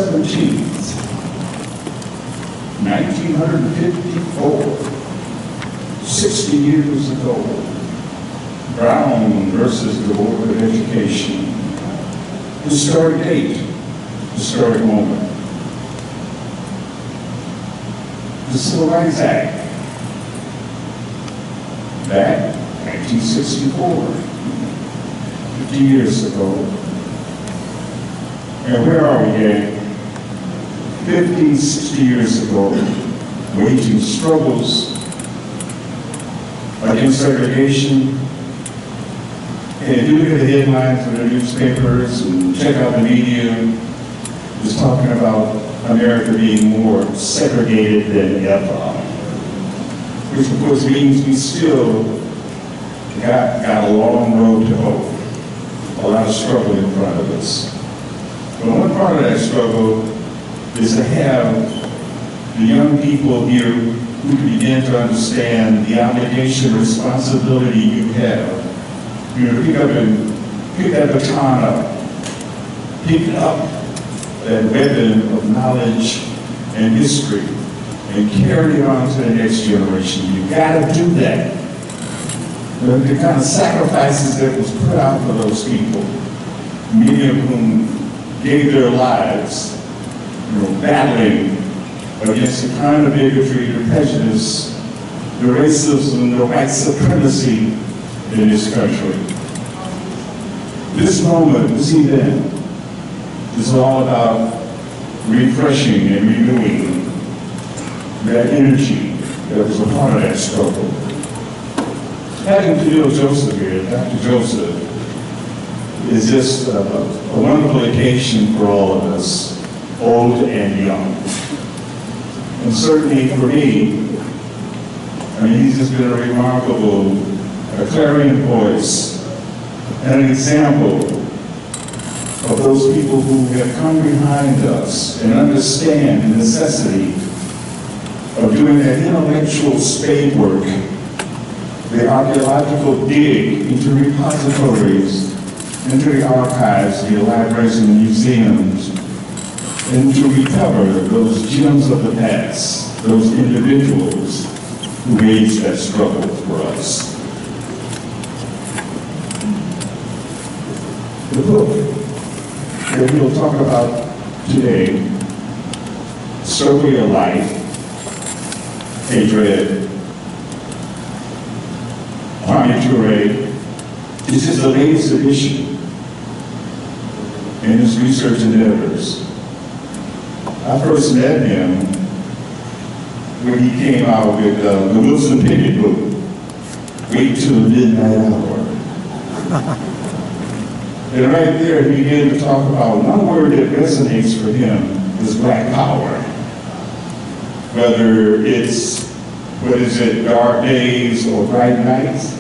17th, 1954, 60 years ago, Brown versus the Board of Education. Historic date, historic moment. The Civil Rights Act, back 1964, 50 years ago. And where are we, gang? 50, 60 years ago, waging struggles against segregation. And if you look at the headlines of the newspapers and check out the media, it's talking about America being more segregated than ever, which of course means we still got a long road to hoe, a lot of struggle in front of us. But one part of that struggle is to have the young people here who can begin to understand the obligation, responsibility you have, you know, to pick that baton up, pick up that weapon of knowledge and history and carry it on to the next generation. You gotta do that. The kind of sacrifices that was put out for those people, many of whom gave their lives, you know, battling against the kind of bigotry, the prejudice, the racism, the white supremacy in this country. This moment, this event, is all about refreshing and renewing that energy that was a part of that struggle. Having Perniel Joseph here, Dr. Joseph, is just a wonderful occasion for all of us, old and young. And certainly for me, I mean, he's just been a remarkable, a clarion voice, and an example of those people who have come behind us and understand the necessity of doing that intellectual spade work, the archaeological dig into repositories, into the archives, the libraries and museums, and to recover those gems of the past, those individuals who waged that struggle for us. The book that we'll talk about today, Stokely A Life, Kwame Ture, this is the latest edition in his research endeavors. I first met him when he came out with the Wilson Pickett book, Wait Till the Midnight Hour. And right there, he began to talk about one word that resonates for him is Black power. Whether it's, what is it, dark days or bright nights,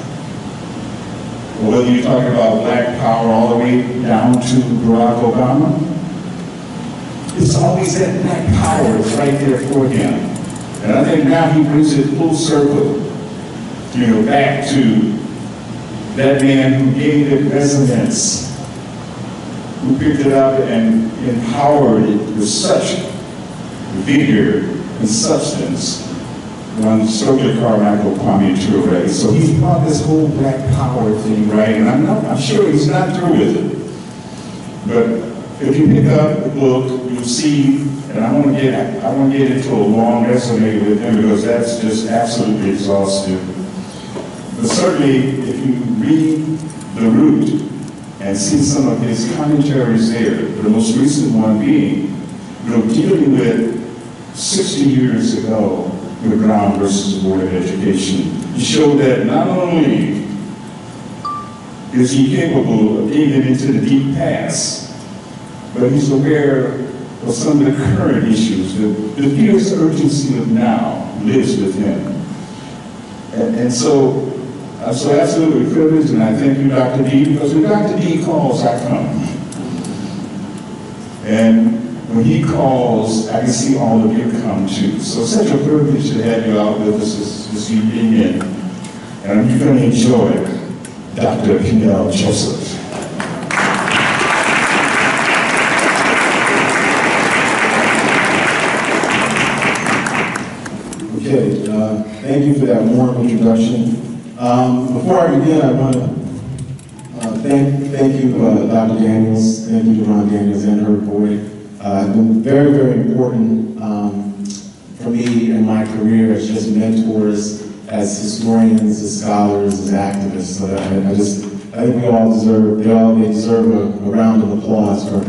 or whether you're talking about Black power all the way down to Barack Obama, it's always that Black power is right there for him. And I think now he brings it full circle, you know, back to that man who gave it resonance, who picked it up and empowered it with such vigor and substance, one Stokely Carmichael, Kwame Ture. So he's brought this whole Black power thing, right? And I'm sure he's not through with it. But if you pick up the book, you'll see, and I want to get into a long resume with him because that's just absolutely exhaustive. But certainly, if you read The Root and see some of his commentaries there, the most recent one being, you know, dealing with 60 years ago with Brown versus the Board of Education, he showed that not only is he capable of digging into the deep past, but he's aware of some of the current issues. The fierce urgency of now lives with him. And so I'm so absolutely privileged, and I thank you, Dr. D, because when Dr. D calls, I come. And when he calls, I can see all of you come too. So such a privilege to have you out with us this evening, and you're going to enjoy Dr. Perniel Joseph. Okay, thank you for that warm introduction. Before I begin, I want to thank you, Dr. Daniels, thank you, Ron Daniels, and Herb Boyd. It's been very, very important for me in my career as just mentors, as historians, as scholars, as activists. So I think we all deserve, they deserve a round of applause for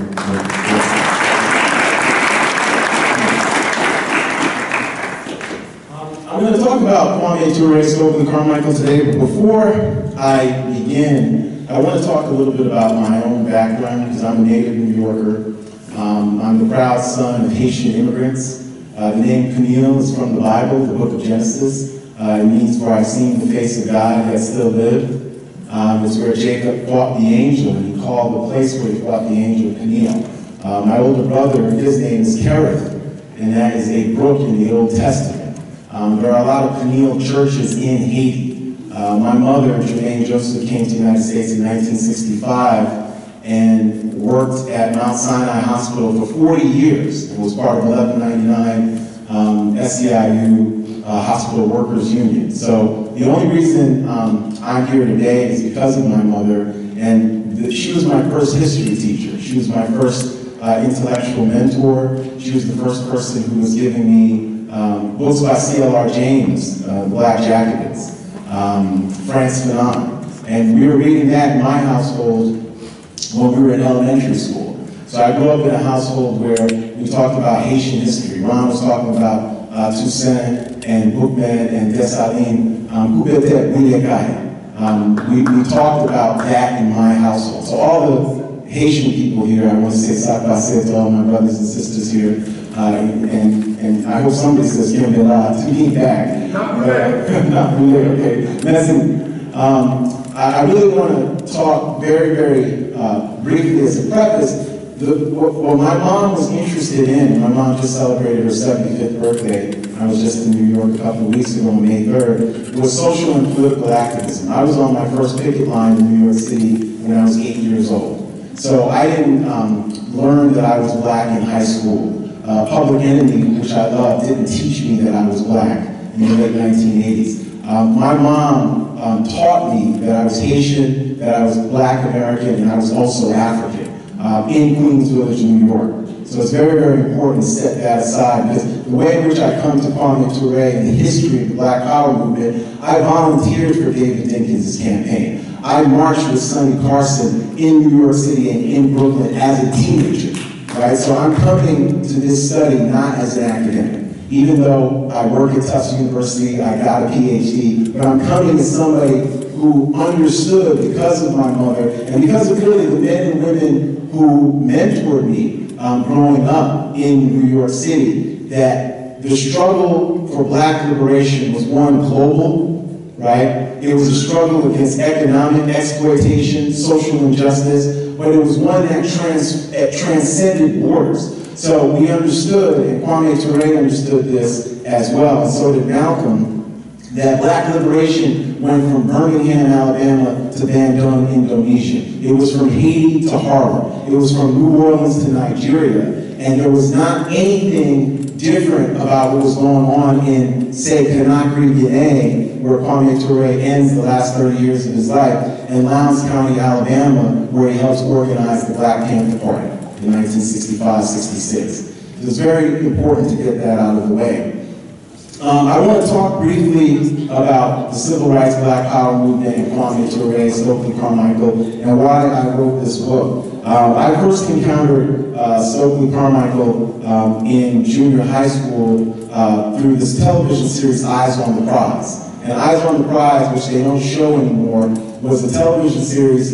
I'm going to talk about Kwame Ture, Stokely Carmichael today, but before I begin, I want to talk a little bit about my own background, because I'm a native New Yorker. I'm the proud son of Haitian immigrants. The name Perniel is from the Bible, the book of Genesis. It means, for I've seen the face of God that still lived. It's where Jacob fought the angel, and he called the place where he fought the angel Perniel. My older brother, his name is Kerith, and that is a brook in the Old Testament. There are a lot of Perniel churches in Haiti. My mother, Perniel Joseph, came to the United States in 1965 and worked at Mount Sinai Hospital for 40 years and was part of 1199 SEIU Hospital Workers Union. So the only reason I'm here today is because of my mother, and she was my first history teacher. She was my first intellectual mentor. She was the first person who was giving me books by C.L.R. James, Black Jacobins, Frantz Fanon. And we were reading that in my household when we were in elementary school. So I grew up in a household where we talked about Haitian history. Ron was talking about Toussaint and Boukman and Dessalines. We talked about that in my household. So all the Haitian people here, I want to say Sakbase to all my brothers and sisters here, and I hope somebody says Kimbela to me back. Not really, okay. Listen, I really want to talk very, very briefly as a preface. What my mom was interested in, my mom just celebrated her 75th birthday. I was just in New York a couple of weeks ago on May 3rd. It was social and political activism. I was on my first picket line in New York City when I was 8 years old. So I didn't learn that I was black in high school. Public Enemy, which I loved, didn't teach me that I was black in the late 1980s. My mom taught me that I was Haitian, that I was Black American, and I was also African in Queens Village, New York. So it's very, very important to set that aside, because the way in which I come to Kwame Ture and the history of the Black Power movement, I volunteered for David Dinkins' campaign. I marched with Sonny Carson in New York City and in Brooklyn as a teenager. Right? So I'm coming to this study not as an academic. Even though I work at Tufts University, I got a PhD, but I'm coming as somebody who understood, because of my mother, and because of really the men and women who mentored me growing up in New York City, that the struggle for Black liberation was one global, right? It was a struggle against economic exploitation, social injustice, but it was one that transcended borders. So we understood, and Kwame Ture understood this as well, and so did Malcolm, that Black liberation went from Birmingham, Alabama to Bandung, Indonesia. It was from Haiti to Harlem. It was from New Orleans to Nigeria. And there was not anything different about what was going on in, say, Conakry, Guinea, where Kwame Ture ends the last 30 years of his life, and Lowndes County, Alabama, where he helps organize the Black Panther Party in 1965-66. So it's very important to get that out of the way. I want to talk briefly about the Civil Rights Black Power movement and Kwame Ture, Stokely Carmichael, and why I wrote this book. I first encountered Stokely Carmichael in junior high school through this television series, Eyes on the Prize. And Eyes on the Prize, which they don't show anymore, was a television series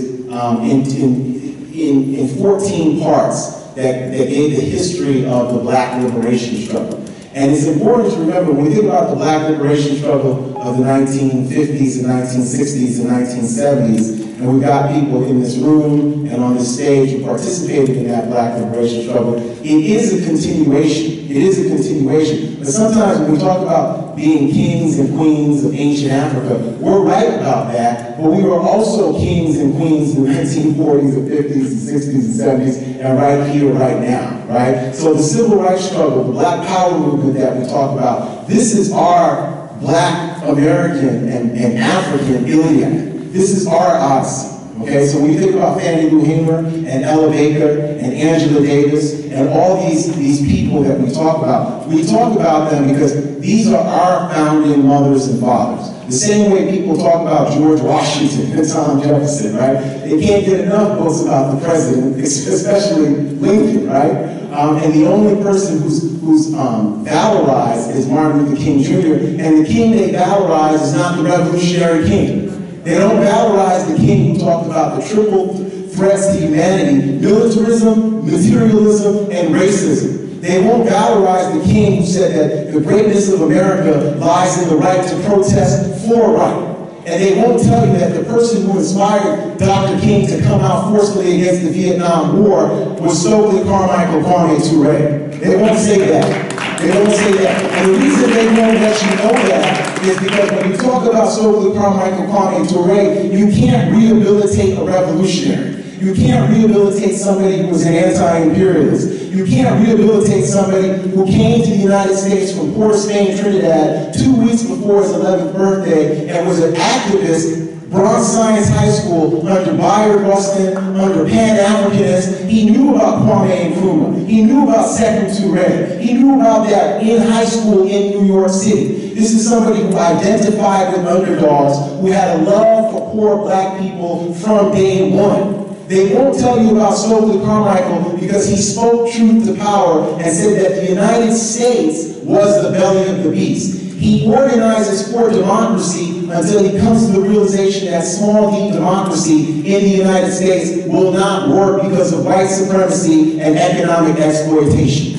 in 14 parts that gave the history of the Black liberation struggle. And it's important to remember, when we think about the Black liberation struggle of the 1950s and 1960s and 1970s, and we've got people in this room and on this stage who participated in that Black liberation struggle, it is a continuation. it is a continuation. But sometimes when we talk about being kings and queens of ancient Africa, we're right about that, but we were also kings and queens in the 1940s and 50s and 60s and 70s, and right here, right now, right? So the civil rights struggle, the Black Power movement that we talk about, this is our Black American and African Iliad. This is our Odyssey. Okay, so when you think about Fannie Lou Hamer and Ella Baker and Angela Davis and all these people that we talk about them because these are our founding mothers and fathers. The same way people talk about George Washington and Thomas Jefferson, right? They can't get enough books about the president, especially Lincoln, right? And the only person who's valorized is Martin Luther King Jr., and the king they valorize is not the revolutionary king. They don't valorize the king who talked about the triple threats to humanity: militarism, materialism, and racism. They won't valorize the king who said that the greatness of America lies in the right to protest for right. And they won't tell you that the person who inspired Dr. King to come out forcefully against the Vietnam War was Stokely Carmichael, Kwame Ture. They won't say that. They won't say that. And the reason they won't let you know that is because when you talk about Stokely Carmichael, Kwame Ture, you can't rehabilitate a revolutionary. You can't rehabilitate somebody who was an anti-imperialist. You can't rehabilitate somebody who came to the United States from Port Spain, Trinidad, 2 weeks before his 11th birthday and was an activist, Bronx Science High School, under Bayard Rustin, under pan-Africanism. He knew about Kwame Nkrumah. He knew about Sekou Touré. He knew about that in high school in New York City. This is somebody who identified with underdogs, who had a love for poor Black people from day one. They won't tell you about Stokely Carmichael because he spoke truth to power and said that the United States was the belly of the beast. He organizes for democracy until he comes to the realization that small d democracy in the United States will not work because of white supremacy and economic exploitation.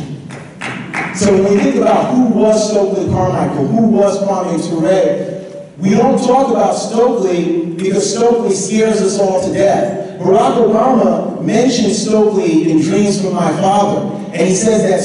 So when we think about who was Stokely Carmichael, who was Kwame Ture, we don't talk about Stokely because Stokely scares us all to death. Barack Obama mentioned Stokely in Dreams from My Father, and he says that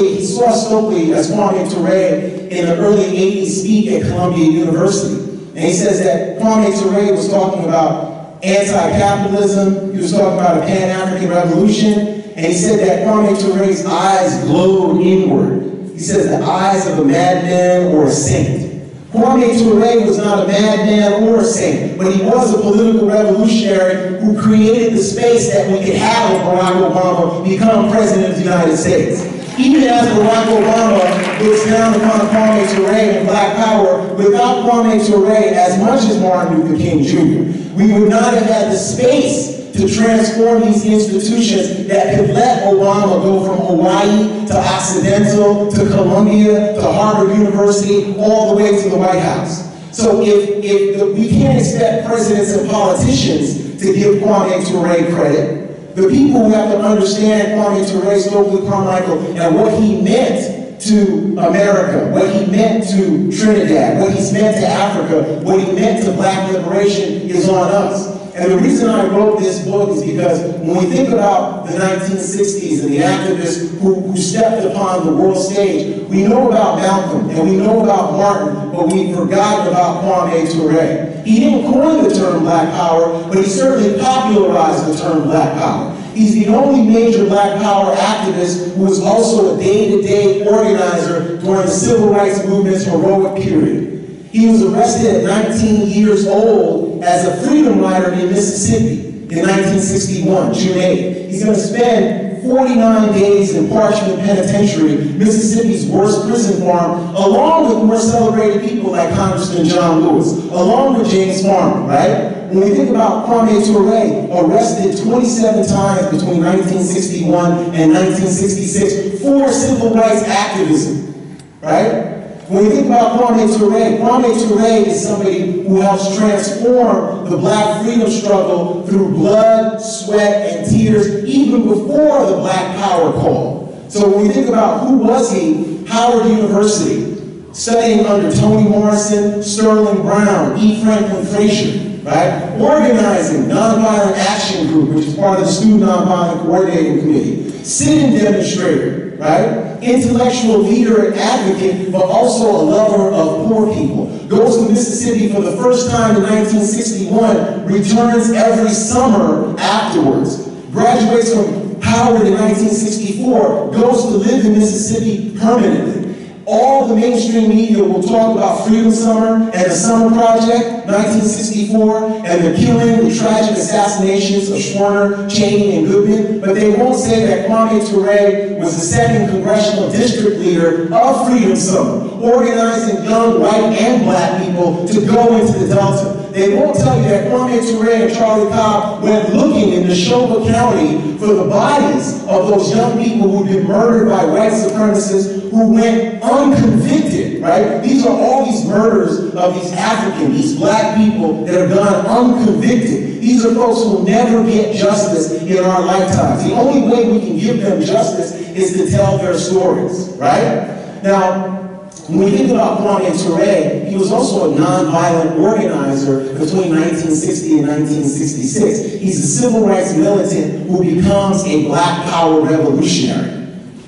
he saw Stokely as Kwame Ture in the early 80s speak at Columbia University. And he says that Kwame Ture was talking about anti-capitalism, he was talking about a pan-African revolution, and he said that Kwame Ture's eyes glowed inward. He says the eyes of a madman or a saint. Kwame Ture was not a madman or a saint, but he was a political revolutionary who created the space that we could have Barack Obama become president of the United States. Even as Barack Obama looks down upon Kwame Ture and Black Power, without Kwame Ture, as much as Martin Luther King Jr., we would not have had the space to transform these institutions that could let Obama go from Hawaii to Occidental to Columbia to Harvard University all the way to the White House. So if we can't expect presidents and politicians to give Kwame Ture credit, the people who have to understand Kwame Ture, Stokely Carmichael, and what he meant to America, what he meant to Trinidad, what he's meant to Africa, what he meant to Black liberation is on us. And the reason I wrote this book is because when we think about the 1960s and the activists who stepped upon the world stage, we know about Malcolm and we know about Martin, but we've forgotten about Kwame Ture. He didn't coin the term Black Power, but he certainly popularized the term Black Power. He's the only major Black Power activist who was also a day-to-day organizer during the Civil Rights Movement's heroic period. He was arrested at 19 years old as a freedom rider in Mississippi in 1961, June 8th. He's going to spend 49 days in Parchment Penitentiary, Mississippi's worst prison farm, along with more celebrated people like Congressman John Lewis, along with James Farmer, right? When we think about Kwame Ture, arrested 27 times between 1961 and 1966 for civil rights activism, right? When we think about Kwame Ture is somebody who helps transform the Black freedom struggle through blood, sweat, and tears, even before the Black Power call. So when we think about who was he, Howard University, studying under Toni Morrison, Sterling Brown, E. Franklin Frazier, right? Organizing Nonviolent Action Group, which is part of the Student Nonviolent Coordinating Committee. sit-in demonstrator, right? Intellectual leader and advocate, but also a lover of poor people. Goes to Mississippi for the first time in 1961, returns every summer afterwards. Graduates from Howard in 1964, goes to live in Mississippi permanently. All the mainstream media will talk about Freedom Summer and the Summer Project, 1964, and the killing, the tragic assassinations of Schwerner, Cheney, and Goodman, but they won't say that Kwame Ture was the second congressional district leader of Freedom Summer, organizing young white and black people to go into the Delta. They won't tell you that Kwame Ture and Charlie Cobb went looking in Neshoba County for the bodies of those young people who'd been murdered by white supremacists who went unconvicted, right? These are all these murders of these African, these black people that have gone unconvicted. These are folks who will never get justice in our lifetimes. The only way we can give them justice is to tell their stories, right? Now, when we think about Kwame Ture, he was also a nonviolent organizer between 1960 and 1966. He's a civil rights militant who becomes a Black Power revolutionary.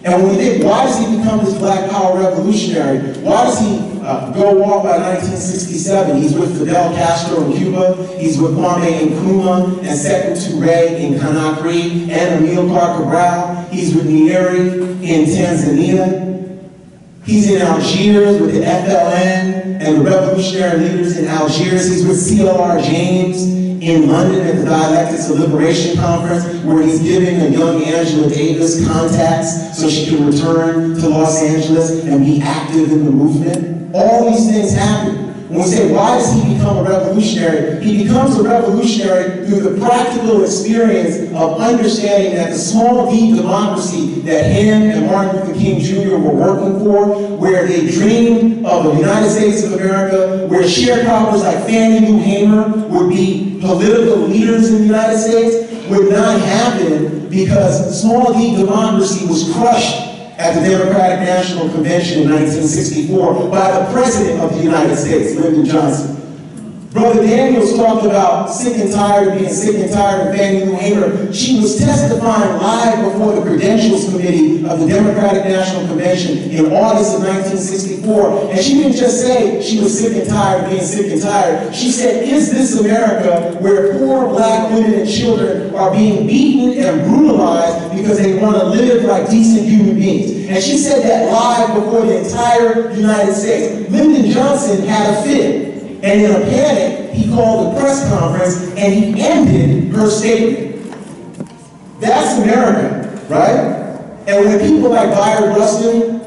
And when we think, why does he become this Black Power revolutionary? Why does he go off by 1967? He's with Fidel Castro in Cuba. He's with Kwame Nkrumah and Sekou Touré in Conakry and Amilcar Cabral. He's with Nyerere in Tanzania. He's in Algiers with the FLN and the revolutionary leaders in Algiers. He's with CLR James in London at the Dialectics of Liberation Conference, where he's giving a young Angela Davis contacts so she can return to Los Angeles and be active in the movement. All these things happen. When we say, why does he become a revolutionary? He becomes a revolutionary through the practical experience of understanding that the small d democracy that him and Martin Luther King Jr. were working for, where they dreamed of the United States of America, where sharecroppers like Fannie Lou Hamer would be political leaders in the United States, would not happen because small d democracy was crushed at the Democratic National Convention in 1964 by the President of the United States, Lyndon Johnson. Brother Daniels talked about sick and tired of being sick and tired of Fannie Lou Hamer. She was testifying live before the Credentials Committee of the Democratic National Convention in August of 1964. And she didn't just say she was sick and tired of being sick and tired. She said, is this America where poor black women and children are being beaten and brutalized because they want to live like decent human beings? And she said that live before the entire United States. Lyndon Johnson had a fit. And in a panic, he called a press conference and he ended her statement. That's America, right? And when people like Byron Rustin,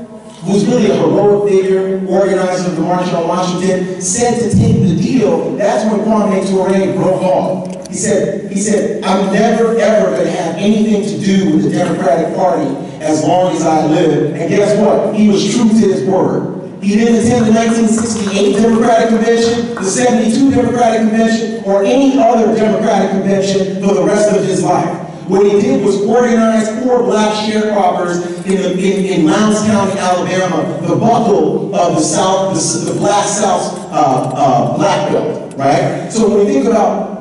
who's really a heroic figure, organizer of the March on Washington, said to take the deal, that's when Kwame Ture broke off. He said, I'm never ever going to have anything to do with the Democratic Party as long as I live. And guess what? He was true to his word. He didn't attend the 1968 Democratic Convention, the 72 Democratic Convention, or any other Democratic Convention for the rest of his life. What he did was organize poor black sharecroppers in Lowndes County, Alabama, the buckle of the South, the Black South's Black Belt, right? So when we think about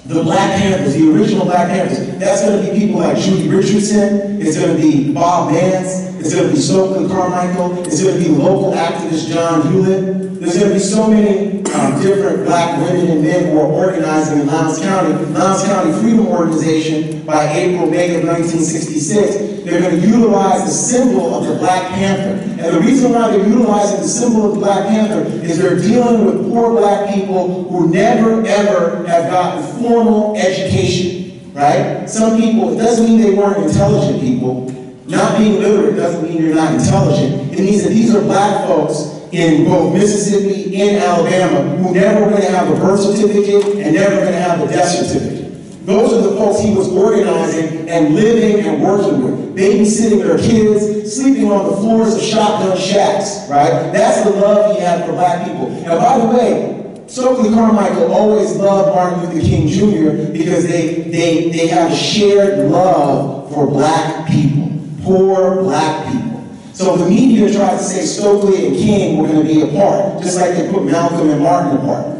the Black Panthers, the original Black Panthers, that's going to be people like Judy Richardson, it's going to be Bob Vance, it's going to be Stokely Carmichael, it's going to be local activist John Hewlett. There's going to be so many different black women and men who are organizing in Lowndes County. Lowndes County Freedom Organization, by April, May of 1966, they're going to utilize the symbol of the Black Panther. And the reason why they're utilizing the symbol of the Black Panther is they're dealing with poor black people who never, ever have gotten formal education, right? Some people, it doesn't mean they weren't intelligent people. Not being literate doesn't mean you're not intelligent. It means that these are black folks in both Mississippi and Alabama who never going to have a birth certificate and never going to have a death certificate. Those are the folks he was organizing and living and working with, babysitting their kids, sleeping on the floors of shotgun shacks, right? That's the love he had for black people. And by the way, Stokely Carmichael always loved Martin Luther King Jr. because they have a shared love for black people, poor black people. So the media tried to say Stokely and King were going to be apart, just like they put Malcolm and Martin apart.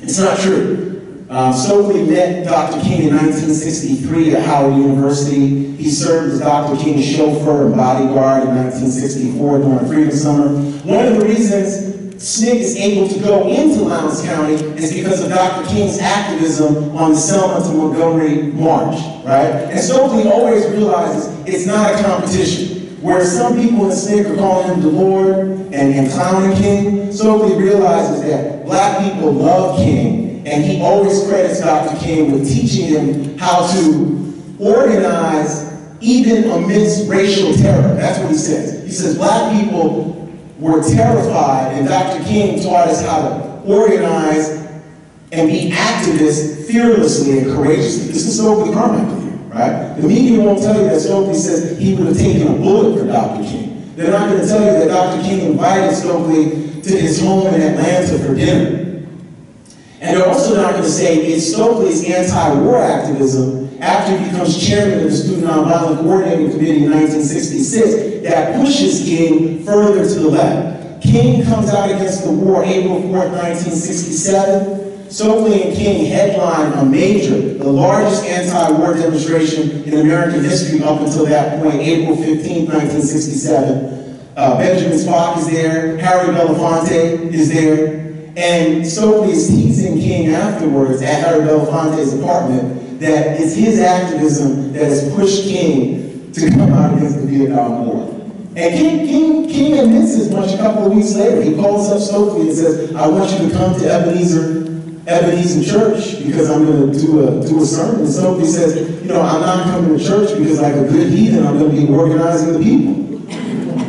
It's not true. Stokely met Dr. King in 1963 at Howard University. He served as Dr. King's chauffeur and bodyguard in 1964 during Freedom Summer. One of the reasons SNCC is able to go into Lowndes County is because of Dr. King's activism on the Selma to Montgomery March, right? And Stokely always realizes it's not a competition. Where some people in SNCC are calling him the Lord and clowning King, Stokely realizes that black people love King, and he always credits Dr. King with teaching him how to organize even amidst racial terror. That's what he says. He says black people were terrified, and Dr. King taught us how to organize and be activists fearlessly and courageously. This is Stokely Carmichael here, right? The media won't tell you that Stokely says he would have taken a bullet for Dr. King. They're not going to tell you that Dr. King invited Stokely to his home in Atlanta for dinner. And they're also not going to say it's Stokely's anti-war activism after he becomes chairman of the Student Nonviolent Coordinating Committee in 1966 that pushes King further to the left. King comes out against the war April 4th, 1967. Stokely and King headline a major, the largest anti-war demonstration in American history up until that point, April 15th, 1967. Benjamin Spock is there, Harry Belafonte is there, and Stokely is teasing King afterwards at Harry Belafonte's apartment that it's his activism that has pushed King to come out against the Vietnam War. And King admits as much a couple of weeks later. He calls up Stokely and says, I want you to come to Ebenezer Church because I'm going to do a sermon. And Stokely says, you know, I'm not coming to church because like a good heathen, I'm going to be organizing the people.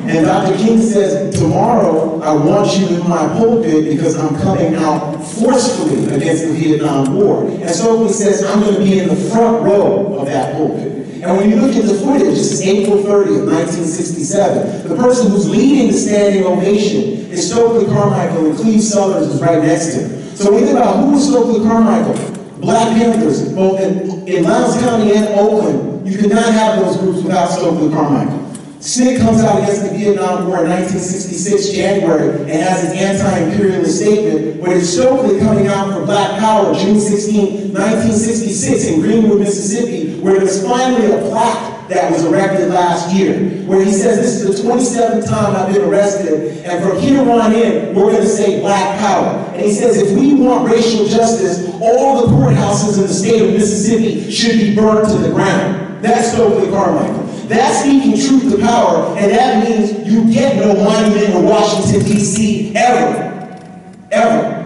And Dr. King says, tomorrow I want you in my pulpit because I'm coming out forcefully against the Vietnam War. And Stokely says, I'm going to be in the front row of that pulpit. And when you look at the footage, this is April 30th, 1967. The person who's leading the standing ovation is Stokely Carmichael, and Cleve Sellers is right next to him. So when you think about who is Stokely Carmichael, Black Panthers, both in Lowndes County and Oakland, you could not have those groups without Stokely Carmichael. SNCC comes out against the Vietnam War in 1966, January, and has its anti-imperialist statement, where it's Stokely coming out for Black Power, June 16, 1966, in Greenwood, Mississippi, where there's finally a plaque that was erected last year, where he says, this is the 27th time I've been arrested, and from here on in, we're going to say Black Power. And he says, if we want racial justice, all the courthouses in the state of Mississippi should be burned to the ground. That's Stokely Carmichael. That's speaking truth to power, and that means you get no monument in Washington, D.C. ever. Ever.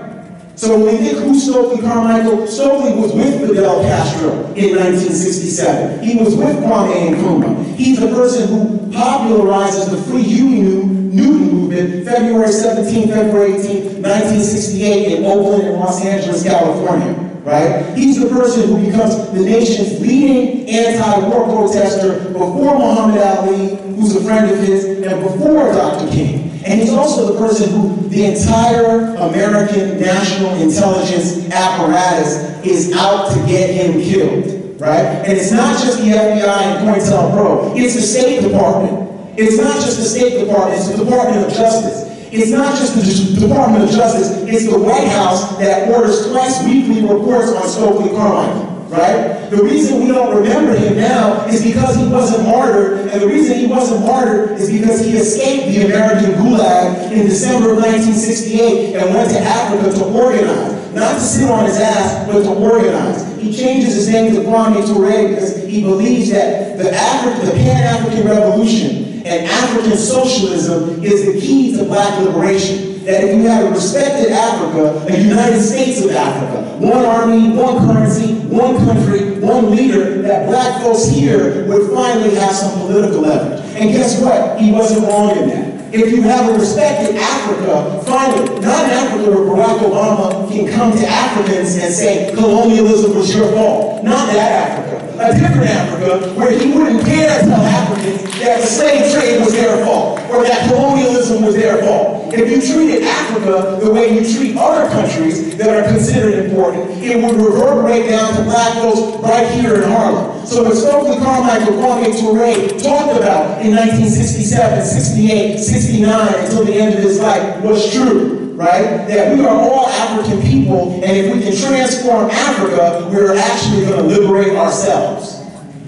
So when we think who's Stokely Carmichael, Stokely was with Fidel Castro in 1967. He was with Kwame Nkrumah. He's the person who popularizes the Free Newton movement February 17, February 18, 1968 in Oakland and Los Angeles, California. Right? He's the person who becomes the nation's leading anti-war protester before Muhammad Ali, who's a friend of his, and before Dr. King. And he's also the person who the entire American national intelligence apparatus is out to get him killed. Right? And it's not just the FBI and COINTELPRO, it's the State Department. It's not just the State Department, it's the Department of Justice. It's not just the Department of Justice, it's the White House that orders twice weekly reports on Stokely Carmichael, right? The reason we don't remember him now is because he wasn't martyred, and the reason he wasn't martyred is because he escaped the American Gulag in December of 1968 and went to Africa to organize. Not to sit on his ass, but to organize. He changes his name to Kwame Ture because he believes that the pan-African revolution and African socialism is the key to black liberation. That if you had a respected Africa, a United States of Africa, one army, one currency, one country, one leader, that black folks here would finally have some political leverage. And guess what? He wasn't wrong in that. If you have a respected Africa, finally, not an Africa where Barack Obama can come to Africans and say colonialism was your fault. Not that Africa. A different Africa where he wouldn't dare tell Africans that the slave trade was their fault or that colonialism was their fault. If you treated Africa the way you treat other countries that are considered important, it would reverberate down to black folks right here in Harlem. So what Stokely Carmichael, Kwame Ture talked about in 1967, 68, 69 until the end of his life was true. right? That we are all African people, and if we can transform Africa, we're actually going to liberate ourselves.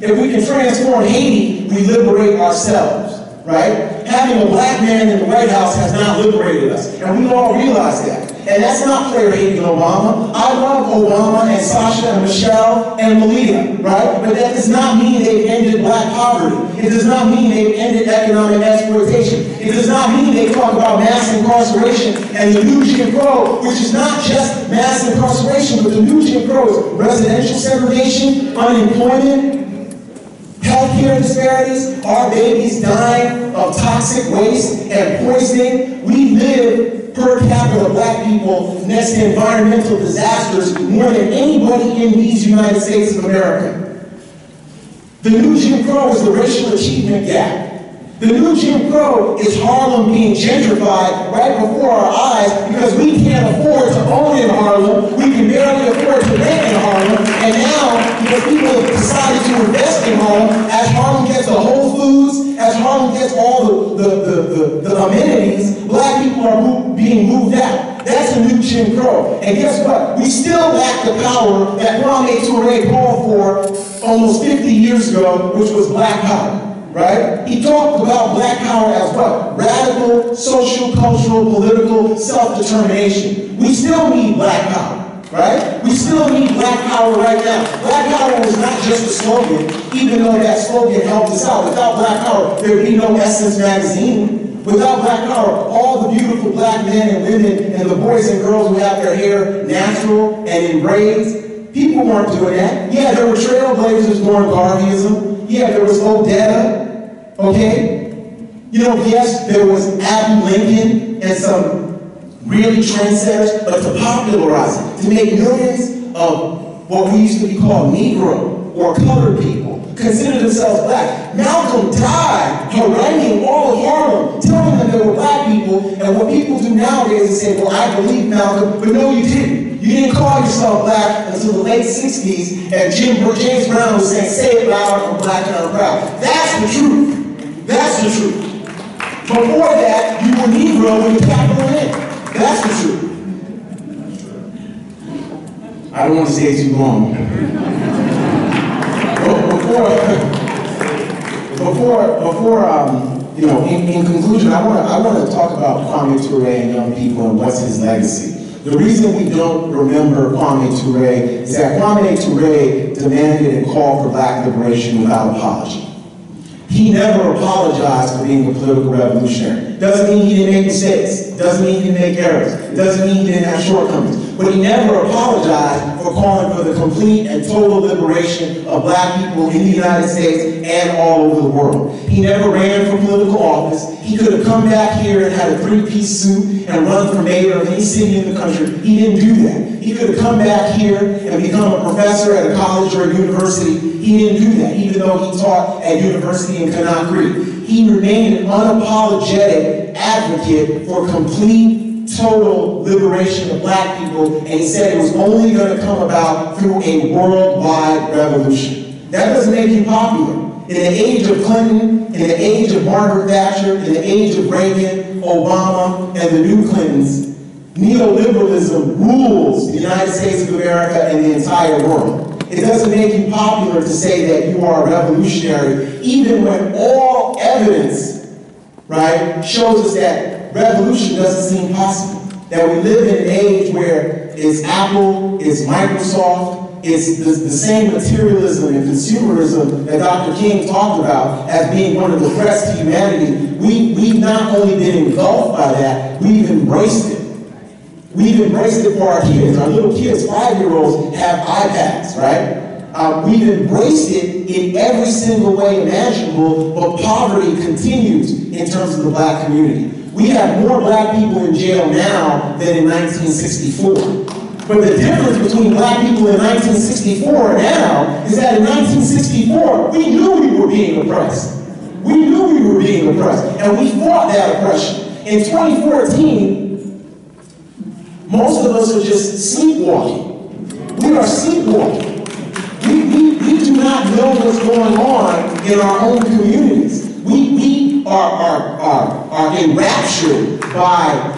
If we can transform Haiti, we liberate ourselves, right? Having a black man in the White House has not liberated us, and we all realize that. And that's not player hating Obama. I love Obama and Sasha and Michelle and Malia, right? But that does not mean they've ended black poverty. It does not mean they've ended economic exploitation. It does not mean they talk about mass incarceration and the new Jim Crow, which is not just mass incarceration, but the new Jim Crow is residential segregation, unemployment, healthcare disparities, our babies dying of toxic waste and poisoning. We live per capita black people next to environmental disasters more than anybody in these United States of America. The new Jim Crow is the racial achievement gap. The new Jim Crow is Harlem being gentrified right before our eyes because we can't afford to own in Harlem, we can barely afford to rent in Harlem, and now, because people have decided to invest in Harlem, as Harlem gets the Whole Foods, as Harlem gets all the amenities, black people are being moved out. That's a new Jim Crow. And guess what? We still lack the power that Kwame Ture called for almost 50 years ago, which was black power. Right? He talked about black power as what? Radical, social, cultural, political self-determination. We still need black power, right? We still need black power right now. Black power was not just a slogan, even though that slogan helped us out. Without black power, there would be no Essence magazine. Without black power, all the beautiful black men and women and the boys and girls who have their hair natural and in braids, people weren't doing that. Yeah, there were trailblazers during Garveyism. Yeah, there was Odetta, okay? You know, yes, there was Abbey Lincoln and some really trendsetters, but to popularize it, to make millions of what we used to be called Negro or colored people consider themselves black. Malcolm died haranguing all of Harlem, telling them they were black people, and what people do nowadays is say, well, I believe Malcolm, but no, you didn't. You didn't call yourself black until the late 60s, and James Brown was saying, say it loud, I'm black and I'm proud. That's the truth. That's the truth. Before that, you were Negro with a capital N. That's the truth. I don't want to stay too long. You know, in conclusion, I want to talk about Kwame Ture and young people and what's his legacy. The reason we don't remember Kwame Ture is that Kwame Ture demanded and called for black liberation without apology. He never apologized for being a political revolutionary. Doesn't mean he didn't make mistakes. Doesn't mean he didn't make errors. Doesn't mean he didn't have shortcomings. But he never apologized for calling for the complete and total liberation of black people in the United States and all over the world. He never ran for political office. He could have come back here and had a three-piece suit and run for mayor of any city in the country. He didn't do that. He could have come back here and become a professor at a college or a university. He didn't do that, even though he taught at university in Conakry. He remained an unapologetic advocate for complete, total liberation of black people, and he said it was only going to come about through a worldwide revolution. That doesn't make him popular. In the age of Clinton, in the age of Margaret Thatcher, in the age of Reagan, Obama, and the new Clintons, neoliberalism rules the United States of America and the entire world. It doesn't make you popular to say that you are a revolutionary, even when all evidence, right, shows us that revolution doesn't seem possible. That we live in an age where it's Apple, it's Microsoft, it's the same materialism and consumerism that Dr. King talked about as being one of the threats to humanity. We've not only been engulfed by that, we've embraced it. We've embraced it for our kids. Our little kids, 5-year-olds, have iPads, right? We've embraced it in every single way imaginable, but poverty continues in terms of the black community. We have more black people in jail now than in 1964. But the difference between black people in 1964 and now is that in 1964, we knew we were being oppressed. We knew we were being oppressed, and we fought that oppression. In 2014, most of us are just sleepwalking. We are sleepwalking. We do not know what's going on in our own communities. We are enraptured by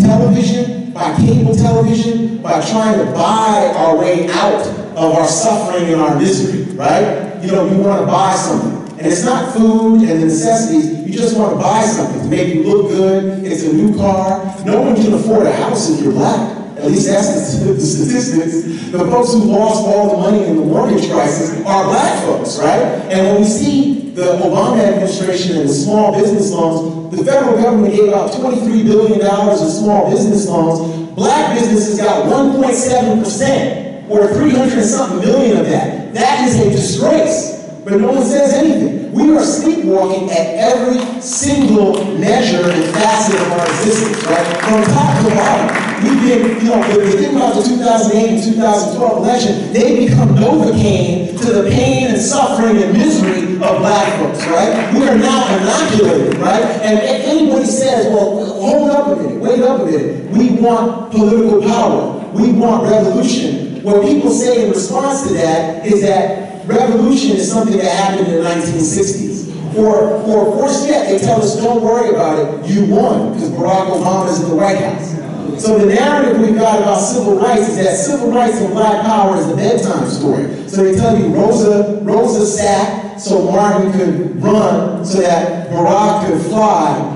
television, by cable television, by trying to buy our way out of our suffering and our misery, right? You know, you want to buy something. And it's not food and the necessities, you just want to buy something to make you look good. It's a new car. No one can afford a house if you're black. At least that's the statistics. The folks who lost all the money in the mortgage crisis are black folks, right? And when we see the Obama administration and the small business loans, the federal government gave out $23 billion in small business loans. Black businesses got 1.7%, or 300 and something million of that. That is a disgrace. But no one says anything. We are sleepwalking at every single measure and facet of our existence, right? From top to bottom. We've been, you know, the thing about the 2008 and 2012 election, they become Novocaine to the pain and suffering and misery of black folks, right? We are now inoculated, right? And if anybody says, well, hold up a minute, wait up a minute, we want political power, we want revolution, what people say in response to that is that revolution is something that happened in the 1960s. Or worse yet, they tell us, don't worry about it, you won, because Barack Obama is in the White House. So the narrative we've got about civil rights is that civil rights and black power is a bedtime story. So they tell you Rosa sat so Martin could run, so that Barack could fly,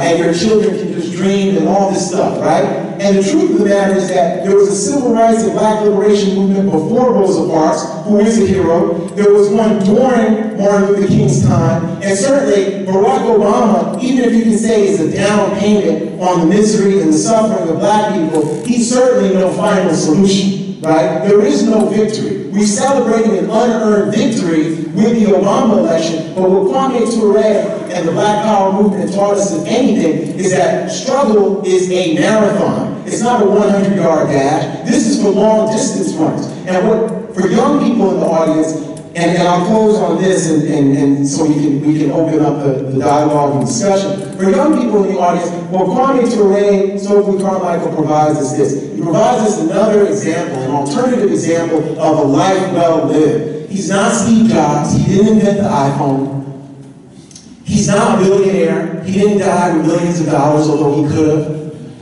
and your children can just dream and all this stuff, right? And the truth of the matter is that there was a civil rights and black liberation movement before Rosa Parks, who is a hero. There was one during Martin Luther King's time, and certainly Barack Obama, even if you can say is a down payment on the misery and the suffering of black people, he's certainly no final solution, right? There is no victory. We're celebrating an unearned victory with the Obama election, but what Kwame Ture and the Black Power movement taught us, if anything, is that struggle is a marathon. It's not a 100-yard dash. This is for long-distance runners. And what, for young people in the audience, and I'll close on this, and so we can open up the dialogue and discussion. For young people in the audience, what Kwame Ture, Stokely Carmichael provides us this. He provides us another example, an alternative example of a life well lived. He's not Steve Jobs. He didn't invent the iPhone. He's not a billionaire. He didn't die with millions of dollars, although he could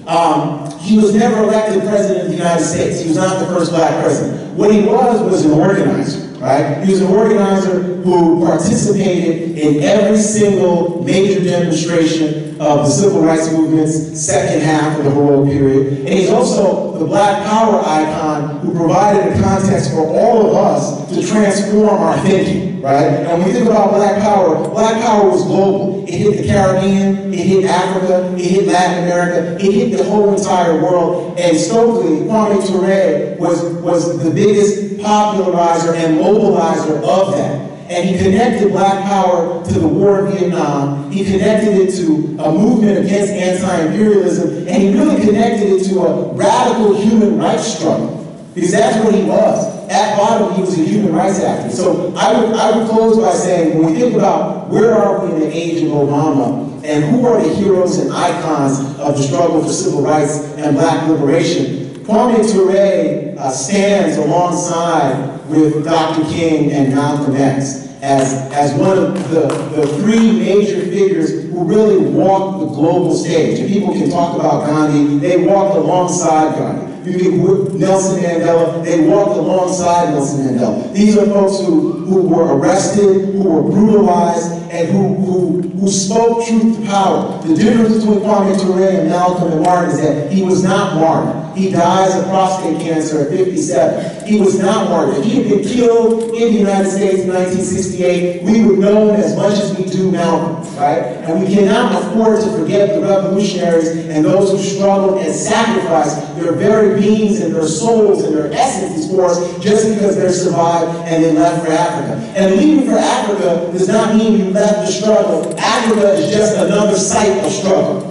have. He was never elected president of the United States. He was not the first black president. What he was an organizer, right? He was an organizer who participated in every single major demonstration of the civil rights movement's second half of the heroic period. And he's also the black power icon who provided a context for all of us to transform our thinking, right? And when we think about black power was global. It hit the Caribbean, it hit Africa, it hit Latin America, it hit the whole entire world. And Stokely, Kwame Ture, was the biggest popularizer and mobilizer of that. And he connected black power to the war in Vietnam. He connected it to a movement against anti-imperialism. And he really connected it to a radical human rights struggle. Because that's what he was. At bottom, he was a human rights activist. So I would close by saying, when we think about where are we in the age of Obama, and who are the heroes and icons of the struggle for civil rights and black liberation, Kwame Ture stands alongside with Dr. King and Malcolm X as one of the three major figures who really walked the global stage. And people can talk about Gandhi, they walked alongside Gandhi. You get Nelson Mandela, they walked alongside Nelson Mandela. These are folks who were arrested, who were brutalized, and who spoke truth to power. The difference between Kwame Ture and Malcolm and Martin is that he was not martyred. He dies of prostate cancer at 57. He was not martyred. If he had been killed in the United States in 1968, we would know him as much as we do Malcolm, right? And we cannot afford to forget the revolutionaries and those who struggled and sacrificed their very beings and their souls and their essences for us just because they survived and they left for Africa. And leaving for Africa does not mean you left the struggle. Africa is just another site of struggle.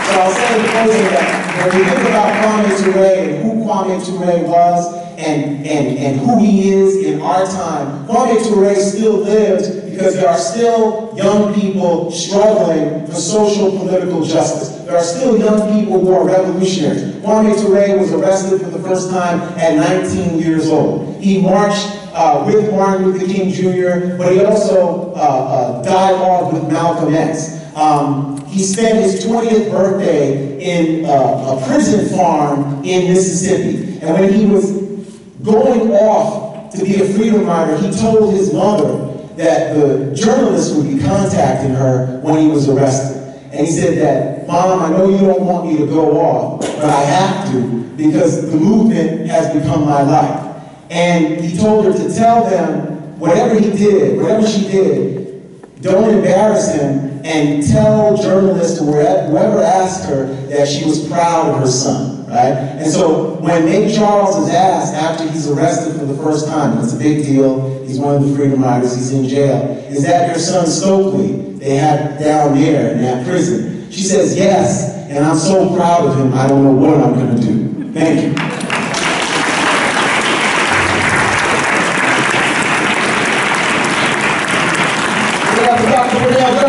So I'll say in closing that when we think about Kwame Ture and who Kwame Ture was and who he is in our time, Kwame Ture still lives because there are still young people struggling for social political justice. There are still young people who are revolutionaries. Kwame Ture was arrested for the first time at 19 years old. He marched with Martin Luther King Jr., but he also dialogued with Malcolm X. he spent his 20th birthday in a prison farm in Mississippi. And when he was going off to be a freedom rider, he told his mother that the journalist would be contacting her when he was arrested. And he said that, Mom, I know you don't want me to go off, but I have to because the movement has become my life. And he told her to tell them whatever he did, whatever she did, don't embarrass him, and tell journalists or whoever asked her that she was proud of her son, right? And so when Nate Charles is asked after he's arrested for the first time, and it's a big deal, he's one of the freedom riders, he's in jail, is that your son Stokely they had down there in that prison? She says, yes, and I'm so proud of him, I don't know what I'm going to do. Thank you. Dr. Perniel Joseph.